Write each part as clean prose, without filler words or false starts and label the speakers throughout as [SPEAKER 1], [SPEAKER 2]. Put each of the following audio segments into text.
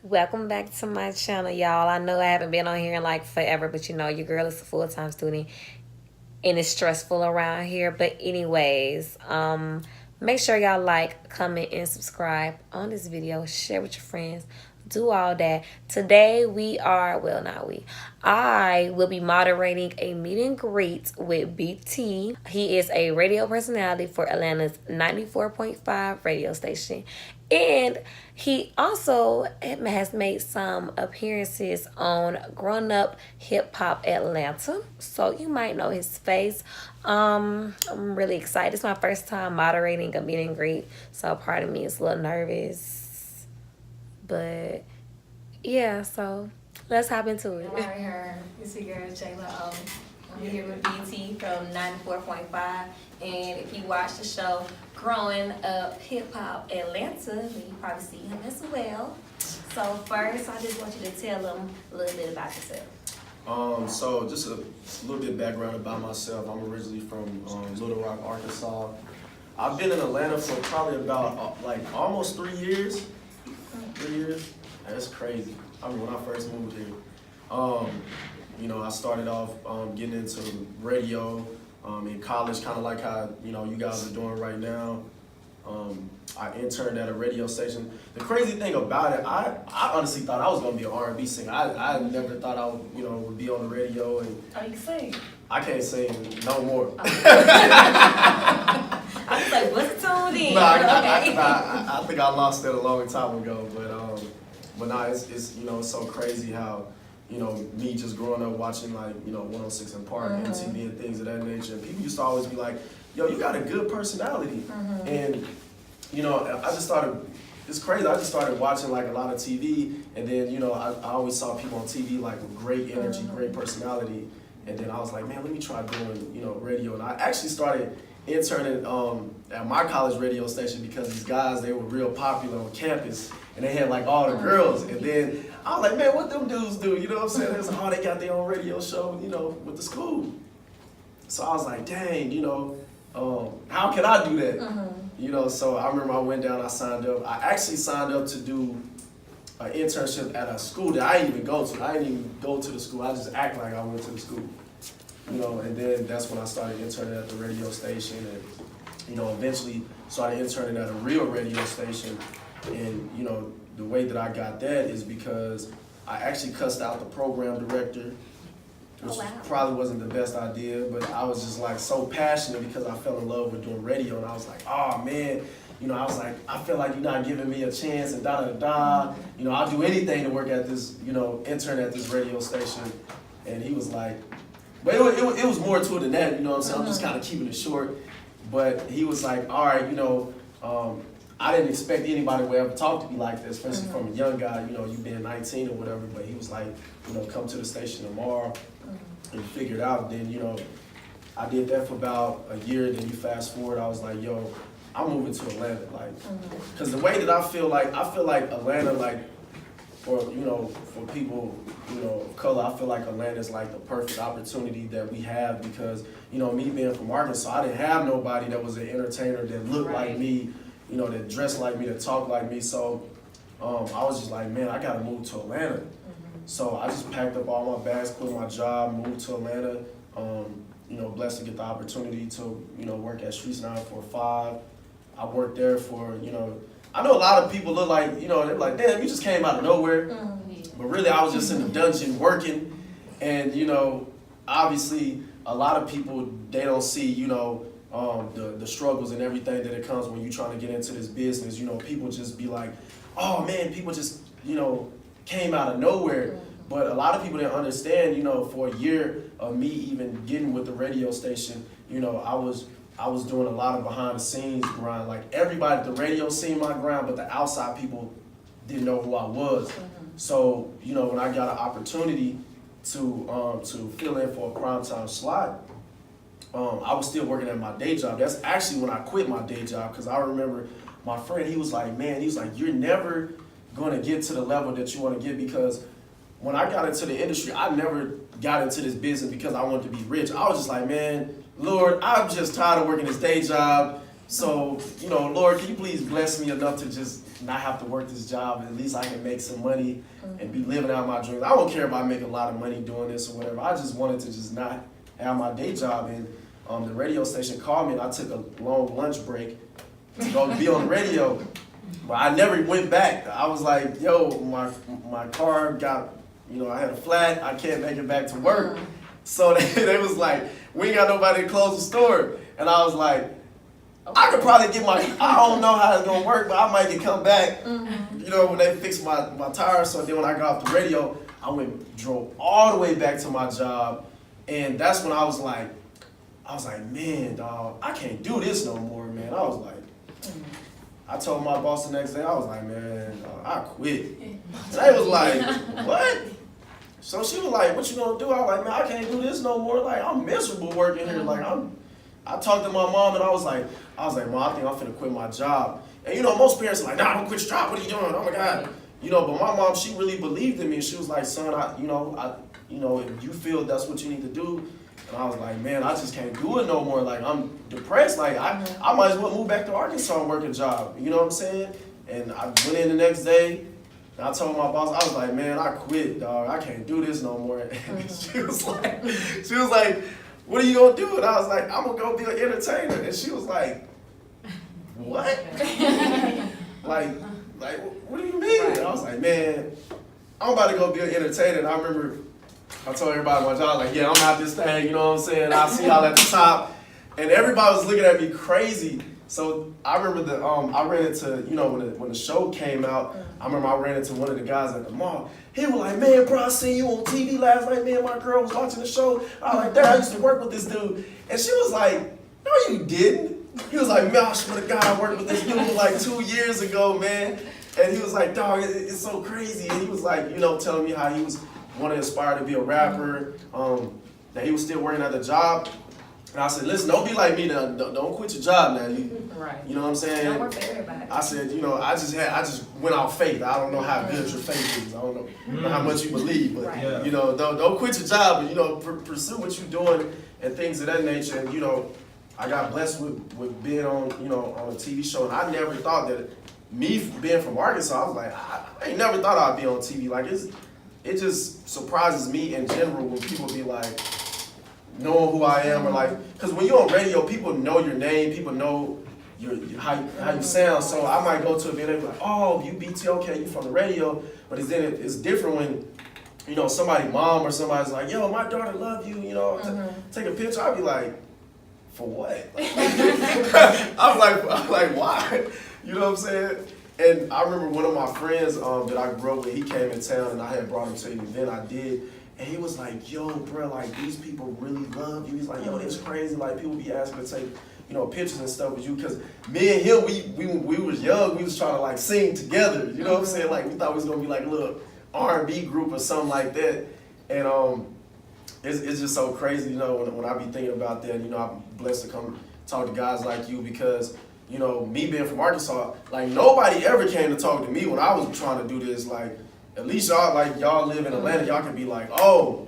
[SPEAKER 1] Welcome back to my channel, y'all. I know I haven't been on here in like forever, but you know, your girl is a full-time student and it's stressful around here. But anyways, make sure y'all like, comment, and subscribe on this video. Share with your friends. Do all that. Today I will be moderating a meet and greet with BT. He is a radio personality for Atlanta's 94.5 radio station. And he also has made some appearances on Grown Up Hip Hop Atlanta. So you might know his face. I'm really excited. It's my first time moderating a meet and greet. So part of me is a little nervous. But yeah, so let's hop into it.
[SPEAKER 2] All right, her. It's your girl Jayla. I'm here with BT from 94.5. And if you watch the show Growing Up Hip Hop Atlanta, then you probably see him as well. So first, I just want you to tell them a little bit about yourself.
[SPEAKER 3] So just a little bit of background about myself. I'm originally from Little Rock, Arkansas. I've been in Atlanta for probably about almost 3 years. 3 years? That's crazy. I mean, when I first moved here, I started off getting into radio in college, kind of like how you guys are doing right now. I interned at a radio station. The crazy thing about it, I honestly thought I was gonna be an R&B singer. I never thought I would be on the radio. And
[SPEAKER 2] Oh, you can sing?
[SPEAKER 3] I can't sing no more.
[SPEAKER 2] I was like, what's the tone then?
[SPEAKER 3] No, I think I lost that a long time ago. But nah, it's so crazy how me just growing up watching 106 and Park, MTV and things of that nature. And people used to always be like, "Yo, you got a good personality," and I just started. It's crazy. I just started watching a lot of TV, and then I always saw people on TV with great energy, great personality, and then I was like, man, let me try doing radio, and I actually started interning at my college radio station because these guys, they were real popular on campus and they had all the girls, and then I was like, man, what them dudes do? You know what I'm saying? They was like, oh, they got their own radio show, with the school. So I was like, dang, how can I do that? So I remember I went down, I signed up. I actually signed up to do an internship at a school that I didn't even go to. I didn't even go to the school. I just act like I went to the school. And then that's when I started interning at the radio station, and eventually started interning at a real radio station. And the way that I got that is because I actually cussed out the program director, which probably wasn't the best idea, but I was just so passionate because I fell in love with doing radio, and I was like, oh man, I was like, I feel like you're not giving me a chance, and da-da-da-da, I'll do anything to work at this, intern at this radio station. And he was like, but it was more to it than that, what I'm saying? I'm just kind of keeping it short. But he was like, all right, I didn't expect anybody would ever talk to me like this, especially from a young guy, you being 19 or whatever. But he was like, come to the station tomorrow and figure it out. Then, I did that for about a year. Then you fast forward, I was like, yo, I'm moving to Atlanta. Because the way that I feel like Atlanta, for people, of color, I feel like Atlanta is the perfect opportunity that we have because, me being from Arkansas, I didn't have nobody that was an entertainer that looked like me, that dressed like me, that talked like me. So I was just like, man, I gotta move to Atlanta. So I just packed up all my bags, quit my job, moved to Atlanta. Blessed to get the opportunity to, work at Streets 945. I worked there for, I know a lot of people look like, they're like, damn, you just came out of nowhere. But really, I was just in the dungeon working. And, obviously, a lot of people, they don't see, the struggles and everything that it comes when you're trying to get into this business. People just be like, oh, man, people just, came out of nowhere. But a lot of people didn't understand, for a year of me even getting with the radio station, I was doing a lot of behind the scenes grind. Everybody at the radio seen my grind, but the outside people didn't know who I was. So, when I got an opportunity to fill in for a primetime slot, I was still working at my day job. That's actually when I quit my day job, because I remember my friend, he was like, you're never going to get to the level that you want to get because when I got into the industry, I never got into this business because I wanted to be rich. I was just like, man, Lord, I'm just tired of working this day job. So, Lord, can you please bless me enough to just not have to work this job? At least I can make some money and be living out my dreams. I don't care if I make a lot of money doing this or whatever. I just wanted to just not have my day job. And the radio station called me, and I took a long lunch break to go be on the radio. But I never went back. I was like, yo, my car got, I had a flat. I can't make it back to work. So they was like, we ain't got nobody to close the store. And I was like, I could probably get I don't know how it's gonna work, but I might get come back, when they fix my tires. So then when I got off the radio, I drove all the way back to my job. And that's when I was like, man, dog, I can't do this no more, man. I was like, I told my boss the next day, I was like, man, I quit. And they was like, what? So she was like, what you gonna do? I was like, man, I can't do this no more. Like, I'm miserable working here. Like, I talked to my mom, and I was like, Mom, I think I'm finna quit my job. And most parents are like, nah, don't quit your job. What are you doing? Oh my God. But my mom, she really believed in me. She was like, son, if you feel that's what you need to do. And I was like, man, I just can't do it no more. Like, I'm depressed. Like, I might as well move back to Arkansas and work a job. You know what I'm saying? And I went in the next day, and I told my boss, I was like, man, I quit, dog. I can't do this no more. And she was like, what are you gonna do? And I was like, I'm gonna go be an entertainer. And she was like, what? like, what do you mean? And I was like, man, I'm about to go be an entertainer. And I remember I told everybody at my job, like, yeah, I'm out this thing, you know what I'm saying? I'll see y'all at the top. And everybody was looking at me crazy. So I remember I ran into, when the show came out, I remember I ran into one of the guys at the mall. He was like, man, bro, I seen you on TV last night, man. My girl was watching the show. I was like, Dad, I used to work with this dude. And she was like, no, you didn't. He was like, man, I swear to God, I worked with this dude like 2 years ago, man. And he was like, dog, it's so crazy. And he was like, telling me how he was wanting to aspire to be a rapper, that he was still working at the job. And I said, listen, don't be like me now. Don't quit your job now.
[SPEAKER 2] Right.
[SPEAKER 3] You know what I'm saying?
[SPEAKER 2] Don't work for everybody.
[SPEAKER 3] I said, I just went off faith. I don't know how good your faith is. I don't know how much you believe, but
[SPEAKER 2] Right.
[SPEAKER 3] don't quit your job. And pursue what you're doing and things of that nature. And I got blessed with being on on a TV show, and I never thought that me being from Arkansas, I was like, I ain't never thought I'd be on TV. Like it just surprises me in general when people be like, knowing who I am, or like, because when you're on radio, people know your name, people know how you sound. So I might go to a event and be like, oh, you BT, okay, you from the radio. But it's different when, somebody mom or somebody's like, yo, my daughter love you, take a picture. I'll be like, for what? I'm like, why? You know what I'm saying? And I remember one of my friends that I grew up with, he came in town and I had brought him to an event I did. And he was like, yo, bro, like, these people really love you. He's like, yo, it's crazy. Like, people be asking to take, pictures and stuff with you. Because me and him, we was young. We was trying to, like, sing together. You know what I'm saying? Like, we thought we was going to be, like, a little R&B group or something like that. And it's just so crazy, when I be thinking about that. I'm blessed to come talk to guys like you because, me being from Arkansas, like, nobody ever came to talk to me when I was trying to do this. Like, at least y'all live in Atlanta, y'all can be like, oh,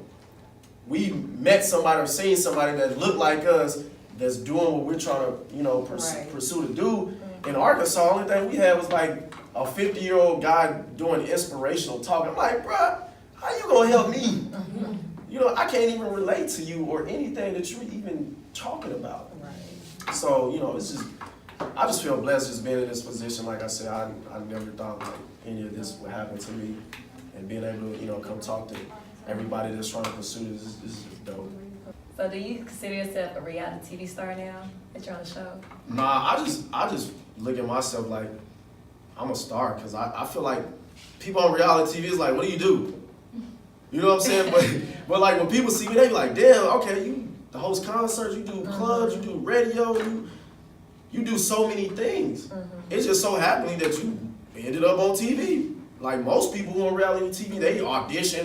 [SPEAKER 3] we met somebody or seen somebody that looked like us that's doing what we're trying to, pursue to do. In Arkansas, the only thing we had was like a 50-year-old guy doing inspirational talk. I'm like, bruh, how you gonna help me? I can't even relate to you or anything that you're even talking about.
[SPEAKER 2] Right.
[SPEAKER 3] So, I just feel blessed just being in this position. Like I said, I never thought like any of this would happen to me, and being able to come talk to everybody that's trying to pursue this is dope.
[SPEAKER 2] So do you consider yourself a reality TV star now that you're on the show?
[SPEAKER 3] Nah, I just look at myself like I'm a star because I feel like people on reality TV is like, what do you do? You know what I'm saying? But like when people see me, they be like, damn, okay, you host concerts, you do clubs, you do radio, you do so many things. It's just so happening that you ended up on TV. Like most people who are on reality TV, they audition,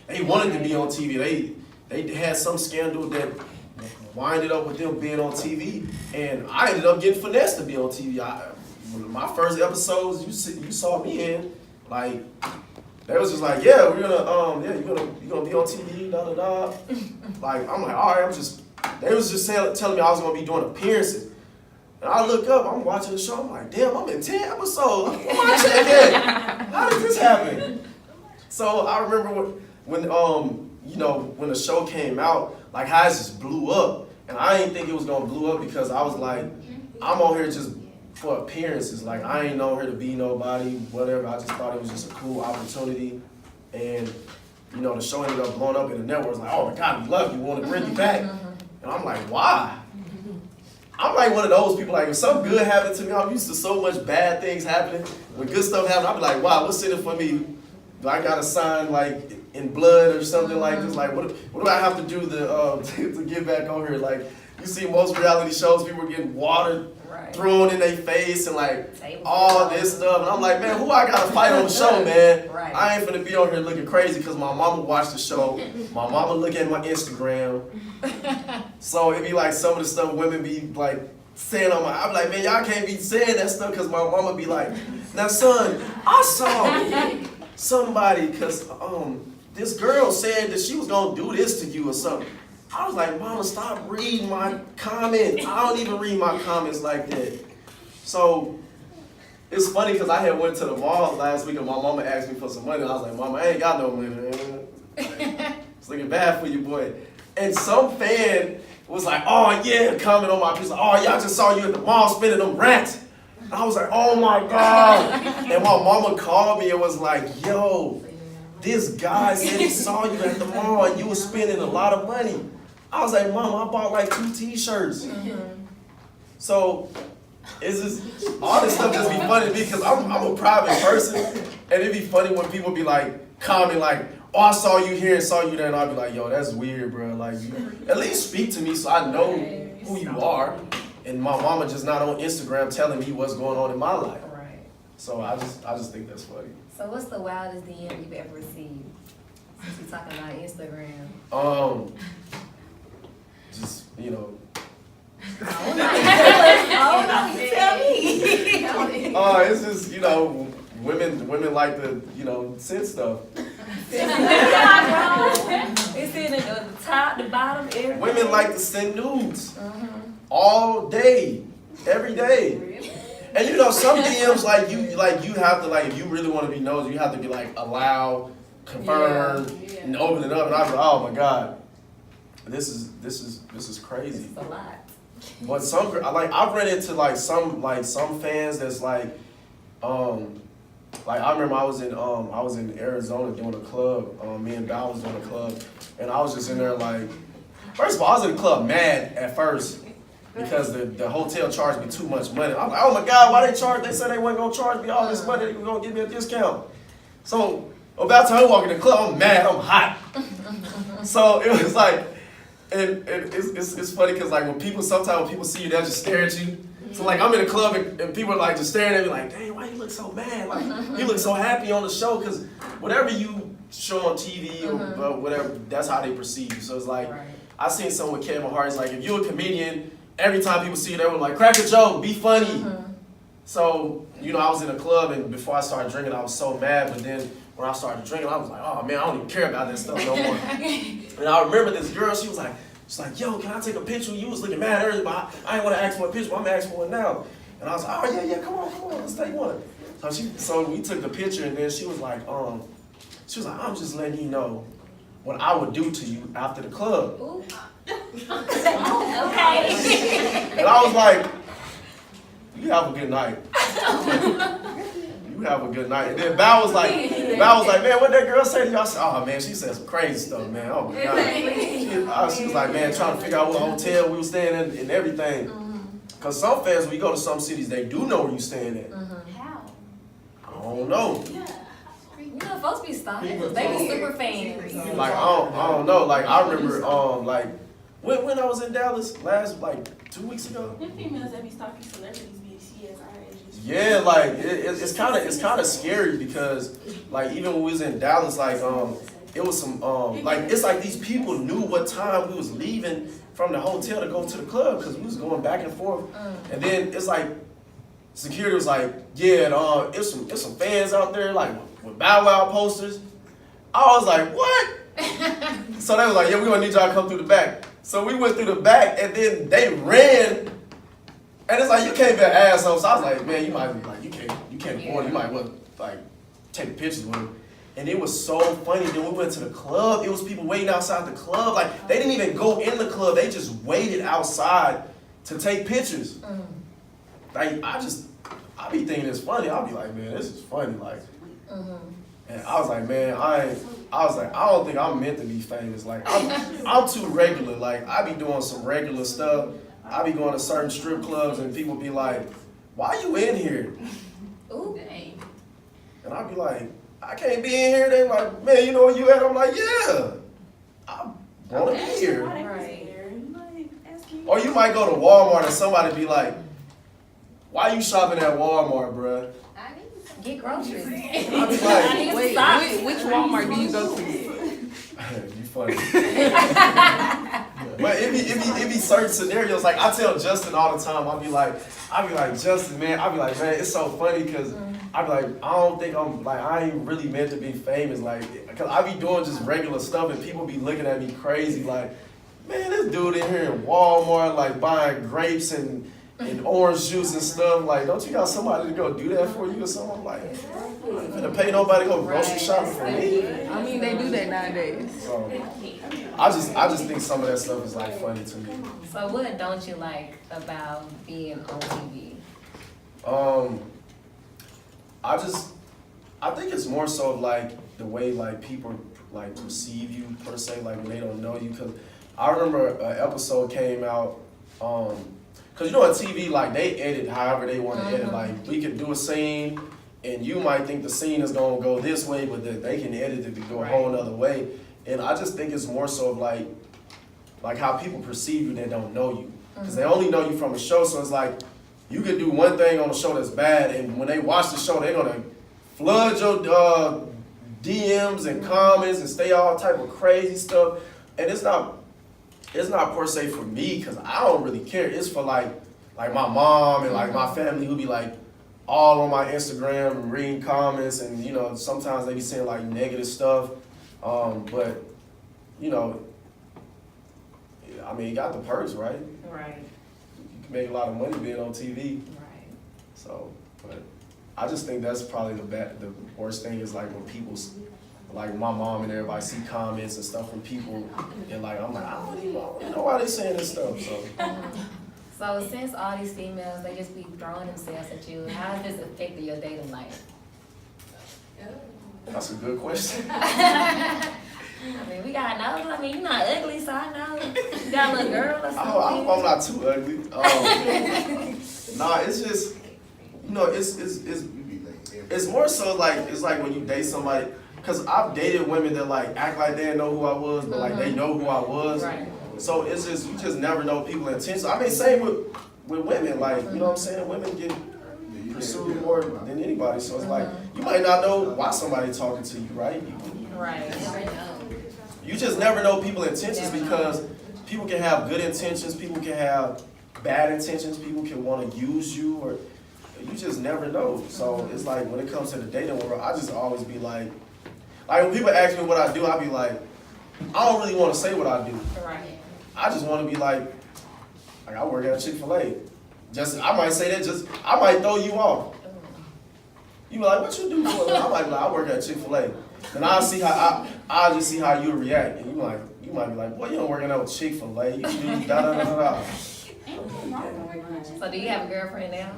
[SPEAKER 3] they wanted to be on TV. They had some scandal that winded up with them being on TV, and I ended up getting finessed to be on TV. My first episodes, you saw me in, like, They was just like, yeah, we're gonna yeah, you're gonna be on TV, da da da. Like I'm like, all right, they was just telling me I was gonna be doing appearances. And I look up, I'm watching the show, I'm like, damn, I'm in 10 episodes. Where my check at? How did this happen? So I remember when you know, when the show came out, like how it just blew up. And I didn't think it was gonna blow up because I was like, I'm on here just for appearances. Like I ain't on here to be nobody, whatever. I just thought it was just a cool opportunity. And you know, the show ended up blowing up in the network. It's like, oh my God, we love you, we want to bring you back. And I'm like, why? I'm like one of those people, like if something good happened to me, I'm used to so much bad things happening. When good stuff happens, I'll be like, wow, what's in it for me? Do I got to sign like in blood or something like this? Like what do I have to do to get back on here? Like you see most reality shows, people getting water thrown in their face and like all this stuff. And I'm like, man, who I got to fight on the show, man?
[SPEAKER 2] Right.
[SPEAKER 3] I ain't finna be on here looking crazy because my mama watched the show. My mama look at my Instagram. So it be like some of the stuff women be like saying on my, I'm like, man, y'all can't be saying that stuff because my mama be like, now son, I saw somebody because this girl said that she was gonna do this to you or something. I was like, mama, stop reading my comments. I don't even read my comments like that. So it's funny because I had went to the mall last week and my mama asked me for some money. I was like, mama, I ain't got no money, man. It's looking bad for you, boy. And some fan was like, oh yeah, comment on my piece. Like, oh, y'all just saw you at the mall spending them rats. And I was like, oh my God. And my mama called me and was like, yo, this guy said he saw you at the mall and you was spending a lot of money. I was like, mama, I bought like 2 t-shirts. So it's just, all this stuff just be funny to me because I'm a private person. And it'd be funny when people be like, comment like, oh, I saw you here and saw you there. And I'd be like, yo, that's weird, bro. Like, you at least speak to me so I know who you are. And my mama just not on Instagram telling me what's going on in my life.
[SPEAKER 2] Right.
[SPEAKER 3] So I just think that's funny.
[SPEAKER 2] So what's the wildest DM you've ever received? Since we're talking about Instagram.
[SPEAKER 3] Just, you know.
[SPEAKER 2] Oh, you tell me.
[SPEAKER 3] It's just, you know, women like to, you know, send stuff.
[SPEAKER 2] It's in the top, the bottom, everything.
[SPEAKER 3] Women like to send nudes all day, every day. And you know, some DMs like you have to like, if you really want to be nosy, you have to be like allow, confirm, and open it up. And I was like, oh my God, this is crazy.
[SPEAKER 2] It's a lot.
[SPEAKER 3] But I've run into like some fans that's like I remember I was in Arizona doing a club. Me and Val was doing a club, and I was just in there like, first of all, I was in the club mad at first because the hotel charged me too much money. I'm like, oh my God, why they charge? They said they weren't gonna charge me all this money. They were gonna give me a discount. So about the time I walk in the club, I'm mad, I'm hot. So it was like, and it's funny because like when people see you, they'll just stare at you. So like I'm in a club and people are like just staring at me like, dang, why you look so mad? Like you look so happy on the show because whatever you show on TV or whatever, that's how they perceive you. So it's like, I seen someone with Kevin Hart. It's like if you're a comedian, every time people see you, they were like, crack a joke, be funny. So you know, I was in a club and before I started drinking, I was so mad. But then when I started drinking, I was like, oh man, I don't even care about that stuff no more. And I remember this girl, she was like, yo, can I take a picture? You was looking mad earlier, but I ain't want to ask for a picture, but I'm asking for one now. And I was like, oh yeah, come on, let's take one. So we took the picture, and then she was like, I'm just letting you know what I would do to you after the club.
[SPEAKER 2] Ooh.
[SPEAKER 1] Okay.
[SPEAKER 3] And I was like, you have a good night. You have a good night. And then Val was like, man, what that girl say to you? I said, oh man, she said some crazy stuff, man. Oh my God. She was like, man, trying to figure out what hotel we were staying in and everything. Because some fans, when you go to some cities, they do know where you staying at.
[SPEAKER 2] How?
[SPEAKER 3] I don't know.
[SPEAKER 2] You know, folks be stalking. They be super fans.
[SPEAKER 3] Like, I don't know. Like, I remember, when I was in Dallas like 2 weeks ago.
[SPEAKER 4] When females that be stalking celebrities be CSI agents.
[SPEAKER 3] Yeah, like it's kind of scary because like even when we was in Dallas, like it was some like it's like these people knew what time we was leaving from the hotel to go to the club because we was going back and forth, and then it's like security was like, yeah, it's some fans out there like with Bow Wow posters. I was like, what? So they was like, yeah, we gonna need y'all to come through the back. So we went through the back, and then they ran, and it's like, you can't be an asshole. So I was like, man, you might be like, you can't afford it. You might want like take pictures with him. And it was so funny. Then we went to the club. It was people waiting outside the club. Like, they didn't even go in the club. They just waited outside to take pictures. Like, I be thinking it's funny. I'll be like, man, this is funny. Like, and I was like, man, I don't think I'm meant to be famous. Like, I'm too regular. Like, I be doing some regular stuff. I be going to certain strip clubs and people be like, why you in here?
[SPEAKER 2] Ooh, dang.
[SPEAKER 3] And I be like, I can't be in here. They like, man, you know where you at? I'm like, yeah, I want to be here.
[SPEAKER 2] Right.
[SPEAKER 3] Or you might go to Walmart and somebody be like, why you shopping at Walmart, bruh?
[SPEAKER 2] Get groceries.
[SPEAKER 3] I be like,
[SPEAKER 5] Wait, which Walmart do you go to?
[SPEAKER 3] you funny. But it be certain scenarios. Like, I tell Justin all the time, I be like, Justin, man, it's so funny because I be like, I don't think I ain't really meant to be famous. Like, because I be doing just regular stuff and people be looking at me crazy. Like, man, this dude in here in Walmart, like, buying grapes and orange juice and stuff. Like, don't you got somebody to go do that for you or something? I'm like, I'm not gonna pay nobody to go grocery shopping for me.
[SPEAKER 5] I mean, they do that nowadays.
[SPEAKER 3] So, I just think some of that stuff is like funny to me.
[SPEAKER 2] So what don't you like about being on TV?
[SPEAKER 3] I think it's more so of like the way like people like perceive you per se, like when they don't know you. Cause I remember an episode came out, cause you know on TV like they edit however they want to edit. Like we could do a scene, and you might think the scene is gonna go this way, but they can edit it to go a whole other way. And I just think it's more so of like how people perceive you that don't know you, cause they only know you from a show. So it's like you can do one thing on a show that's bad, and when they watch the show, they're gonna flood your DMs and comments and say all type of crazy stuff. And it's not per se for me, because I don't really care. It's for like my mom and like my family who be like all on my Instagram and reading comments, and you know, sometimes they be saying like negative stuff. But you know, I mean, you got the perks, right?
[SPEAKER 2] Right.
[SPEAKER 3] You can make a lot of money being on TV.
[SPEAKER 2] Right.
[SPEAKER 3] So, but I just think that's probably the worst thing is like when people's, like my mom and everybody see comments and stuff from people, and like I'm like, I don't even know why they saying this stuff. So,
[SPEAKER 2] So since all these females, they just be throwing themselves at you, how has this affected your dating life?
[SPEAKER 3] that's a good question.
[SPEAKER 2] I mean, we gotta know. I mean, you're not ugly, so I know. You got a little girl or
[SPEAKER 3] I
[SPEAKER 2] something.
[SPEAKER 3] hope I'm not too ugly. Nah, it's just, you know, it's more so like, it's like when you date somebody, because I've dated women that like act like they didn't know who I was, but like they know who I was.
[SPEAKER 2] Right.
[SPEAKER 3] So it's just, you just never know people's intentions. I mean, same with women, like, you know what I'm saying? Women get pursued more than anybody. So it's like, you might not know why somebody's talking to you, right?
[SPEAKER 2] Right.
[SPEAKER 3] You just never know people's intentions, because people can have good intentions, people can have bad intentions, people can want to use you, or you just never know. So it's like when it comes to the dating world, I just always be like when people ask me what I do, I be like, I don't really want to say what I do.
[SPEAKER 2] Right.
[SPEAKER 3] I just want to be like I work at Chick-fil-A. I might say that I might throw you off. You be like, what you do for? I might be like, I work at Chick-fil-A. And I'll just see how you react. And you might be like, boy, you don't working out with Chick-fil-A. You do da-da-da-da-da.
[SPEAKER 2] So do you have a girlfriend now?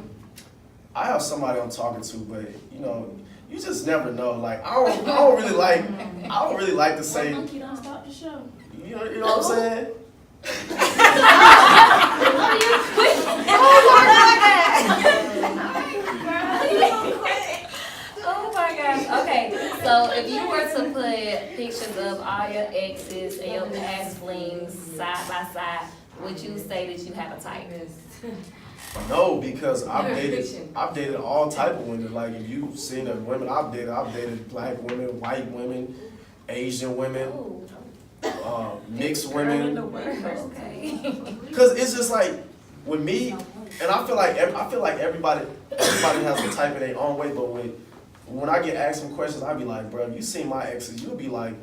[SPEAKER 3] I have somebody I'm talking to, but you know, you just never know. Like I don't really like to say.
[SPEAKER 4] Monkey don't stop the show.
[SPEAKER 3] You know what I'm saying?
[SPEAKER 2] Oh my gosh. Okay, so if you were to put pictures of all your exes and your past flings side by side, would you say that you have a type?
[SPEAKER 3] No, because I've dated all type of women. Like if you've seen the women I've dated black women, white women, Asian women, mixed women.
[SPEAKER 2] Okay.
[SPEAKER 3] Cause it's just like with me, and I feel like everybody has a type in their own way. But when I get asked some questions, I be like, bro, if you see my exes, you'll be like,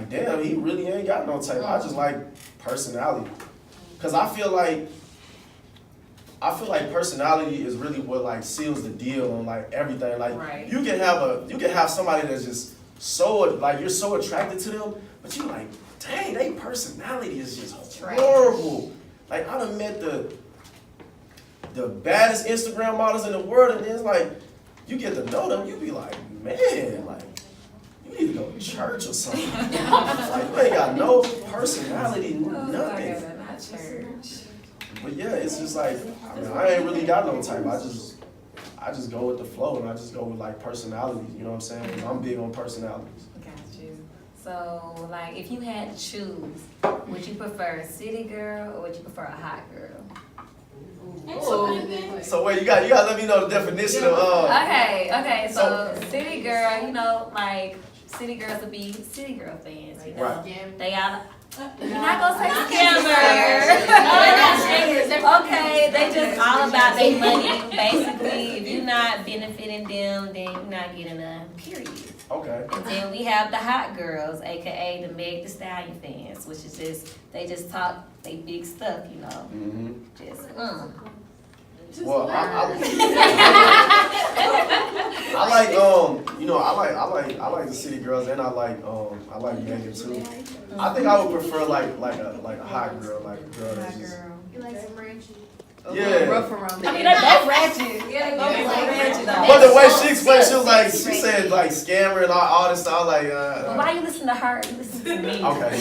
[SPEAKER 3] damn, he really ain't got no type. I just like personality. Cause I feel like personality is really what like seals the deal on like everything. Like
[SPEAKER 2] Right.
[SPEAKER 3] you can have somebody that's just so like you're so attracted to them, but you like, dang, their personality is just horrible. Like I done met the baddest Instagram models in the world, and it's like you get to know them, you be like, man, like you need to go to church or something. Like you ain't got no personality, nothing.
[SPEAKER 2] Not church.
[SPEAKER 3] But yeah, it's just like I ain't really got no type. I just go with the flow, and I just go with like personalities. You know what I'm saying? 'Cause I'm big on personalities.
[SPEAKER 2] Got you. So, like, if you had to choose, would you prefer a city girl or would you prefer a hot girl?
[SPEAKER 3] So wait, you got to let me know the definition of
[SPEAKER 2] Okay. So city girl, you know, like city girls would be city girl fans. You know,
[SPEAKER 3] Right.
[SPEAKER 2] they are. You're not gonna say scammer. Okay, they just all about their money. Basically, if you're not benefiting them, then you're not getting none. Period.
[SPEAKER 3] Okay.
[SPEAKER 2] And then we have the hot girls, aka the Meg Thee Stallion fans, which is they just talk they big stuff, you know.
[SPEAKER 3] Mm-hmm. Well, I like the city girls, and I like Megan too. I think I would prefer like a hot girl, like a girl that's just
[SPEAKER 4] You like some ratchet?
[SPEAKER 3] yeah.
[SPEAKER 5] Rough around the
[SPEAKER 2] I mean, they're both ratchet. Yeah, they both ratchet.
[SPEAKER 3] But the way she explained, she was like, she said like scammer and all this stuff. I was like,
[SPEAKER 2] Well, why you listen to her? You listen to me.
[SPEAKER 3] Okay.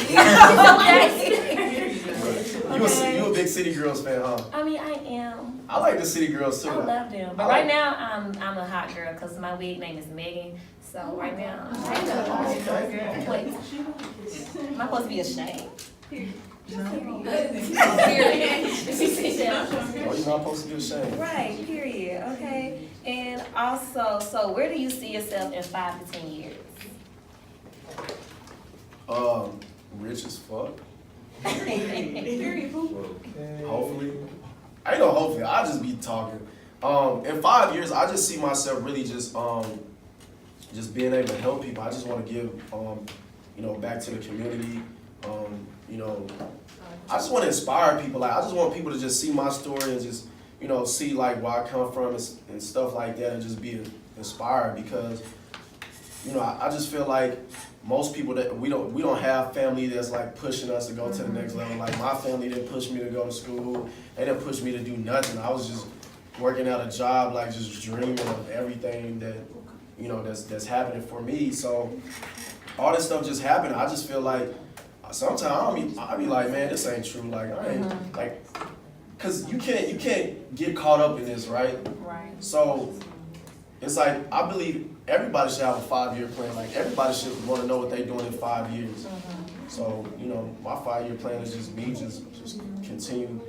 [SPEAKER 3] You a big City Girls fan, huh?
[SPEAKER 2] I mean, I am.
[SPEAKER 3] I like the City Girls too.
[SPEAKER 2] I love them. But right now, I'm a hot girl because my wig name is Megan. So right now,
[SPEAKER 3] Okay.
[SPEAKER 2] wait. Am I supposed to be ashamed?
[SPEAKER 3] Oh, you're not supposed to be ashamed.
[SPEAKER 2] Right, period. Okay. And also, so where do you see yourself in 5 to 10 years?
[SPEAKER 3] Rich as fuck.
[SPEAKER 4] Period.
[SPEAKER 3] Hopefully. I ain't no hopefully, I'll just be talking. In 5 years, I just see myself really just being able to help people. I just want to give, back to the community. I just want to inspire people. Like, I just want people to just see my story and just, see like where I come from and stuff like that, and just be inspired because, I just feel like most people that we don't have family that's like pushing us to go to the next level. Like my family didn't push me to go to school. They didn't push me to do nothing. I was just working at a job, like just dreaming of everything that, that's happening for me. So all this stuff just happened. I just feel like sometimes I be like, man, this ain't true. Like I ain't like, cause you can't get caught up in this, right?
[SPEAKER 2] Right.
[SPEAKER 3] So it's like I believe everybody should have a 5-year plan. Like everybody should want to know what they're doing in 5 years. So my 5-year plan is just me just continue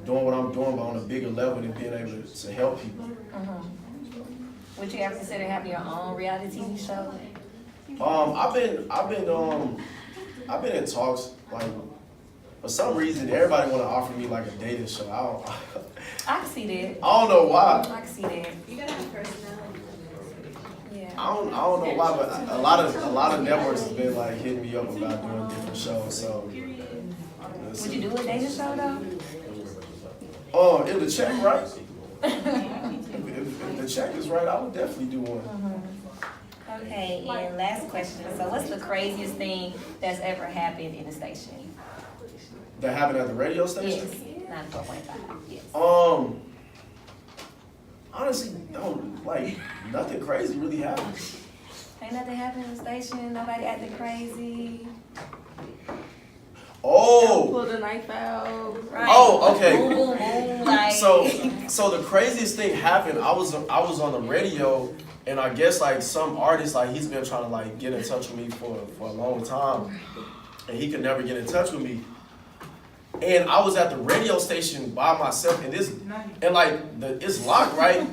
[SPEAKER 3] doing what I'm doing, but on a bigger level and being able to help people.
[SPEAKER 2] Would you ever consider having your own reality TV show?
[SPEAKER 3] I've been in talks. Like for some reason, everybody want to offer me like a dating show.
[SPEAKER 2] I can see that.
[SPEAKER 3] I don't know why.
[SPEAKER 2] I can see that.
[SPEAKER 4] You gotta have personality.
[SPEAKER 2] Yeah.
[SPEAKER 3] I don't know why, but a lot of networks have been like hitting me up about doing different shows. So
[SPEAKER 2] Would you do a dating show though?
[SPEAKER 3] If the check right, if the check is right, I would definitely do one.
[SPEAKER 2] Okay, and last question. So what's the craziest thing that's ever happened in the station?
[SPEAKER 3] That happened at the radio station?
[SPEAKER 2] Yes, 94.5, yes.
[SPEAKER 3] Honestly, nothing crazy really happened.
[SPEAKER 2] Ain't nothing happened in the station, nobody acting crazy.
[SPEAKER 3] Oh!
[SPEAKER 5] Pull the knife out.
[SPEAKER 2] Right.
[SPEAKER 3] Oh, okay.
[SPEAKER 2] Boom, boom, boom, like.
[SPEAKER 3] So the craziest thing happened. I was on the radio, and I guess like some artist, like he's been trying to like get in touch with me for a long time, and he could never get in touch with me. And I was at the radio station by myself, and it's locked, right?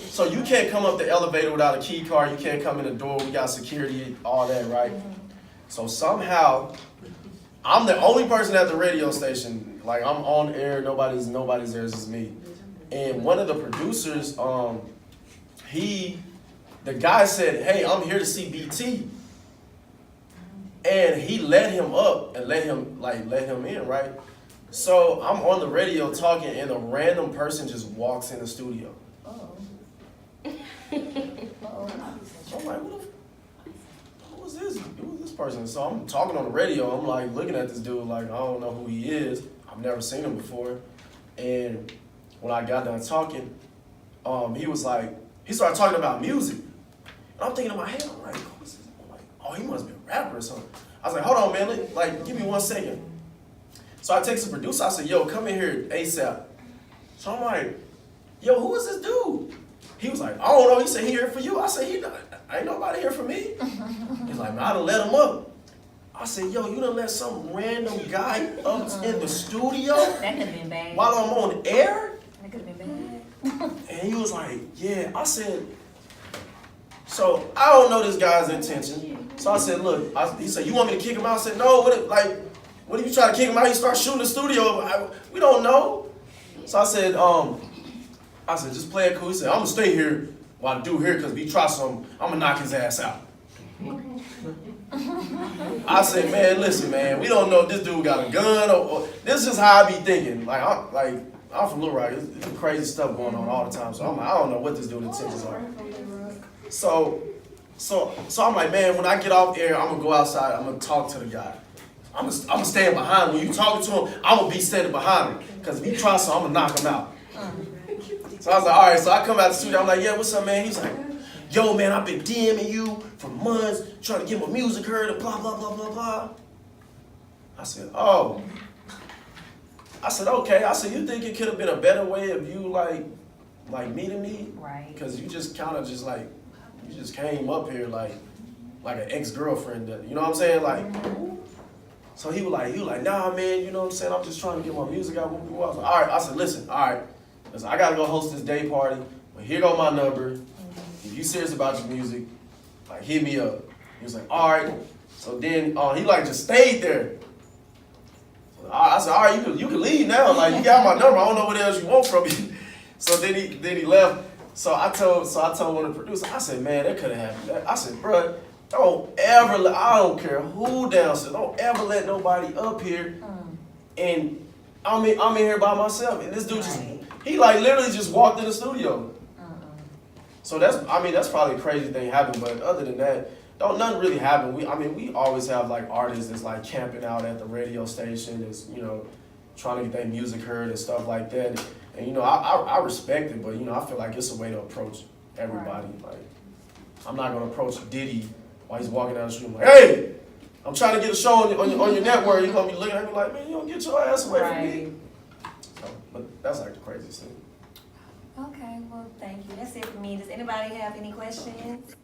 [SPEAKER 3] So you can't come up the elevator without a key card. You can't come in the door. We got security, all that, right? So somehow, I'm the only person at the radio station. Like I'm on air. Nobody's there. It's just me. And one of the producers, he The guy said, "Hey, I'm here to see BT," and he let him up and let him in, right? So I'm on the radio talking, and a random person just walks in the studio.
[SPEAKER 2] Oh.
[SPEAKER 3] So I'm like, who is this? Who is this person? So I'm talking on the radio. I'm like looking at this dude like I don't know who he is. I've never seen him before. And when I got done talking, he started talking about music. And I'm thinking in my head, I'm like, who is this? I'm like, oh, he must be a rapper or something. I was like, hold on, man, like give me 1 second. So I text the producer. I said, yo, come in here ASAP. So I'm like, yo, who is this dude? He was like, I don't know. He said, he here for you. I said, ain't nobody here for me. He's like, man, I done let him up. I said, yo, you done let some random guy up in the studio
[SPEAKER 2] That could have been bad.
[SPEAKER 3] while I'm on air?
[SPEAKER 2] That could have been bad.
[SPEAKER 3] And he was like, yeah. I said, so I don't know this guy's intention. So I said, look, he said, you want me to kick him out? I said, no, what if you try to kick him out? He start shooting the studio. We don't know. So I said, just play it cool. He said, I'm gonna stay here while I do here, because if he tries something, I'm gonna knock his ass out. I said, man, listen, man, we don't know if this dude got a gun or this is how I be thinking. I'm from Little Rock. There's crazy stuff going on all the time. So I'm like, I don't know what this dude's intentions are. So I'm like, man, when I get off air, I'm gonna go outside. I'm gonna talk to the guy. I'm gonna stand behind him. When you talking to him, I'm gonna be standing behind him. Because if he tries something, I'm gonna knock him out. So I was like, all right. So I come out the studio. I'm like, yeah, what's up, man? He's like, yo, man, I've been DMing you for months, trying to get my music heard and blah, blah, blah, blah, blah. I said, oh. I said, okay. I said, you think it could have been a better way of you, like meeting me?
[SPEAKER 2] Right.
[SPEAKER 3] Because you just kind of just like, you just came up here like an ex-girlfriend. You know what I'm saying? Like, so he was like, nah, man, you know what I'm saying? I'm just trying to get my music out. I was like, all right. I said, listen, all right. Listen, I got to go host this day party. But here go my number. If you serious about your music, like hit me up. He was like, all right. So then he just stayed there. So I said, all right, you can leave now. Like you got my number. I don't know what else you want from me. So then he left. So I told one of the producers, I said, man, that could have happened. I said, bro, I don't care who downstairs, don't ever let nobody up here. And I'm in here by myself. And this dude he literally just walked in the studio. So that's probably a crazy thing happened, but other than that, nothing really happened. We always have like artists that's like camping out at the radio station, that's trying to get their music heard and stuff like that. And I respect it, but I feel like it's a way to approach everybody. Like I'm not gonna approach Diddy while he's walking down the street like, hey, I'm trying to get a show on your network. You're gonna be looking at me like, man, you don't get your ass away from me. So, but that's like the craziest thing.
[SPEAKER 2] Okay, well, thank you. That's it for me. Does anybody have any questions?